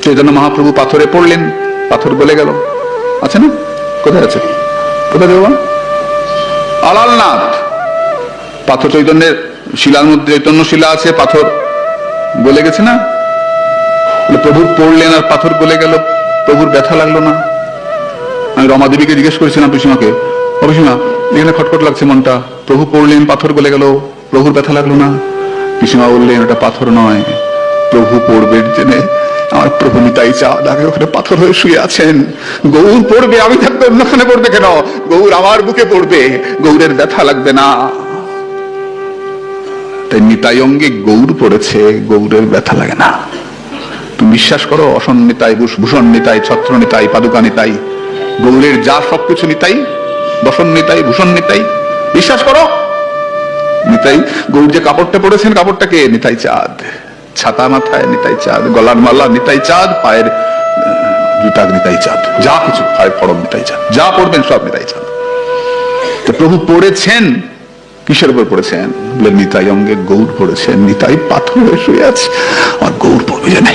চৈতন্য মহাপ্রভু পাথরে পড়লেন, পাথর গলে গেল। আছে না? কোথায় আছে? কোথায় দেব? আলালনাথ পাথর, চৈতন্যের শিলার মধ্যে চৈতন্য শিলা আছে, পাথর গলে গেছে না? প্রভু পড়লেন আর পাথর গলে গেল, প্রভুর ব্যথা লাগলো না? আমি রমা দেবীকে জিজ্ঞেস করেছিলাম, পিসিমাকে, পিসিমা এখানে খটখট লাগছে মনটা, প্রভু পড়লেন পাথর গলে গেল, প্রভুর ব্যথা লাগলো না? পিসিমা বললেন, ওটা পাথর নয়, প্রভু পড়বেন জেনে আমার প্রভু নিতাই চাঁদ আগে ওখানে পাথর হয়ে শুয়ে আছেন। গৌর পড়বে, আমি থাকতে অন্যখানে পড়বে কেন? গৌর আমার বুকে পড়বে, গৌরের ব্যথা লাগবে না। তাই নিতাই অঙ্গে গৌর পড়েছে, গৌরের ব্যথা লাগে না। তুমি বিশ্বাস করো, অসন নিতাই, ভূষণ নিতাই, ছত্র নিতাই, পাদুকা নিতাই, গৌরের যা সবকিছু নিতাই, বসন নিতাই, ভূষণ নিতাই, বিশ্বাস করো। নিতাই গৌর যে কাপড়টা পড়েছেন, কাপড়টাকে নিতাই চাঁদ, ছাতা মাথায় নিতাই চাঁদ, গলার মালা নিতাই চাঁদ, পায়ের জুতা নিতাই চাঁদ, যা কিছু পায়ের ফড়ক নিতাই চাঁদ, যা পড়বেন সব নিতাই চাঁদ। তো প্রভু পড়েছেন কিসের উপর পড়েছেন? বলে নিতাই অঙ্গে গৌর পড়েছেন, নিতাই পাথর হয়ে শুয়ে আছে, আর গৌর পড়বে জানে।